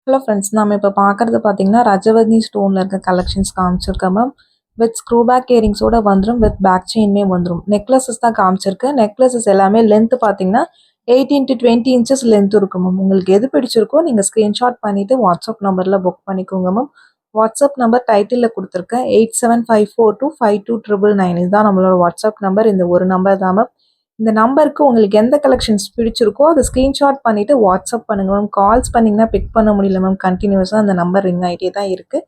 Hello friends, நம்ம இப்போ பார்க்குறது பார்த்தீங்கன்னா ரஜவதி ஸ்டோனில் இருக்க கலெக்ஷன்ஸ் காமிச்சிருக்கேன் மேம். வித் ஸ்க்ரூ பேக் இயரிங்ஸோட வந்துடும், வித் பேக் செயின்மே வந்துடும். நெக்லஸஸ் தான் காமிச்சிருக்கு. நெக்லஸஸ் எல்லாமே லென்த் பார்த்தீங்கன்னா 18 to 20 இன்ச்சஸ் லென்த் இருக்கும் மேம். உங்களுக்கு எது பிடிச்சிருக்கோ நீங்கள் ஸ்க்ரீன்ஷாட் பண்ணிவிட்டு வாட்ஸ்அப் நம்பரில் புக் பண்ணிக்கோங்க மேம். வாட்ஸ்அப் நம்பர் டைட்டிலில் கொடுத்துருக்கேன். 8754252999. இதுதான் நம்மளோட வாட்ஸ்அப் நம்பர். இந்த ஒரு நம்பர் தான் மேம். இந்த நம்பருக்கு உங்களுக்கு எந்த கலெக்ஷன்ஸ் பிடிச்சிருக்கோ அதை ஸ்க்ரீன்ஷாட் பண்ணிவிட்டு வாட்ஸ்அப் பண்ணுங்கள் மேம். கால்ஸ் பண்ணிங்கன்னா பிக் பண்ண முடியல மேம். கண்டினியூஸாக அந்த நம்பர் ரிங் ஆகிட்டே தான் இருக்குது.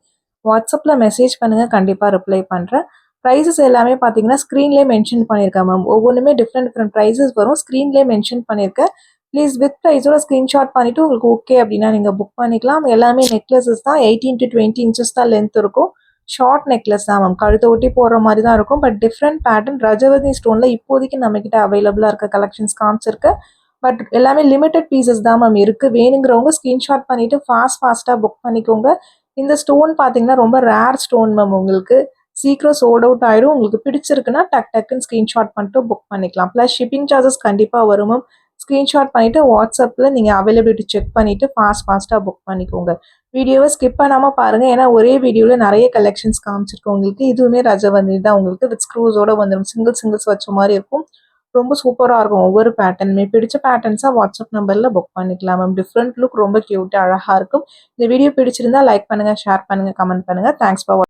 வாட்ஸ்அப்பில் மெசேஜ் பண்ணுங்கள், கண்டிப்பாக ரிப்ளை பண்ணுறேன். ப்ரைஸஸ் எல்லாமே பார்த்தீங்கன்னா ஸ்க்ரீன்லேயே மென்ஷன் பண்ணியிருக்கேன் மேம். ஒவ்வொன்றுமே டிஃப்ரெண்ட் டிஃப்ரெண்ட் ப்ரைஸஸ் வரும். ஸ்க்ரீன்லேயே மென்ஷன் பண்ணியிருக்கேன். ப்ளீஸ் வித் ப்ரைஸோட ஸ்க்ரீன்ஷாட் பண்ணிவிட்டு உங்களுக்கு ஓகே அப்படின்னா நீங்கள் புக் பண்ணிக்கலாம். எல்லாமே நெக்லஸஸ் தான். 18 to 20 இன்ச்சஸ் தான் லென்த் இருக்கும். ஷார்ட் நெக்லஸ் தான் மேம். கழுத்தை ஒட்டி போடுற மாதிரி தான் இருக்கும். பட் டிஃப்ரெண்ட் பேட்டர்ன் ரஜவதி ஸ்டோனில் இப்போதைக்கு நம்மக்கிட்ட அவைலபிளாக இருக்க கலெக்ஷன்ஸ் காமிச்சிருக்கு. பட் எல்லாமே லிமிட்டட் பீசஸ் தான் மேம் இருக்குது. வேணுங்கிறவங்க ஸ்க்ரீன்ஷாட் பண்ணிவிட்டு ஃபாஸ்ட்டாக புக் பண்ணிக்கோங்க. இந்த ஸ்டோன் பார்த்தீங்கன்னா ரொம்ப ரேர் ஸ்டோன் மேம். உங்களுக்கு சீக்கிரம் சோல்ட் அவுட் ஆகிடும். உங்களுக்கு பிடிச்சிருக்குன்னா டக்குன்னு ஸ்க்ரீன்ஷாட் பண்ணிட்டு புக் பண்ணிக்கலாம். ப்ளஸ் ஷிப்பிங் சார்ஜஸ் கண்டிப்பாக வரும் மேம். ஸ்க்ரீன்ஷாட் பண்ணிவிட்டு வாட்ஸ்அப்பில் நீங்கள் அவைலபிலிட்டி செக் பண்ணிவிட்டு ஃபாஸ்ட்டாக புக் பண்ணிக்கோங்க. வீடியோவை ஸ்கிப் பண்ணாமல் பாருங்கள். ஏன்னா ஒரே வீடியோவில் நிறைய கலெக்ஷன்ஸ் காமிச்சிருக்கோம் உங்களுக்கு. இதுவுமே ரஜவதி தான் உங்களுக்கு. வித் ஸ்க்ரூஸோடு வந்துடும். சிங்கிள்ஸ் வச்ச மாதிரி இருக்கும். ரொம்ப சூப்பராக இருக்கும். ஒவ்வொரு பேட்டர்னுமே பிடிச்ச பேட்டர்ன்ஸாக வாட்ஸ்அப் நம்பரில் புக் பண்ணிக்கலாம் மேம். டிஃப்ரெண்ட் லுக், ரொம்ப க்யூட்டாக அழகாக இருக்கும். இந்த வீடியோ பிடிச்சிருந்தா லைக் பண்ணுங்கள், ஷேர் பண்ணுங்கள், கமெண்ட் பண்ணுங்கள். Thanks for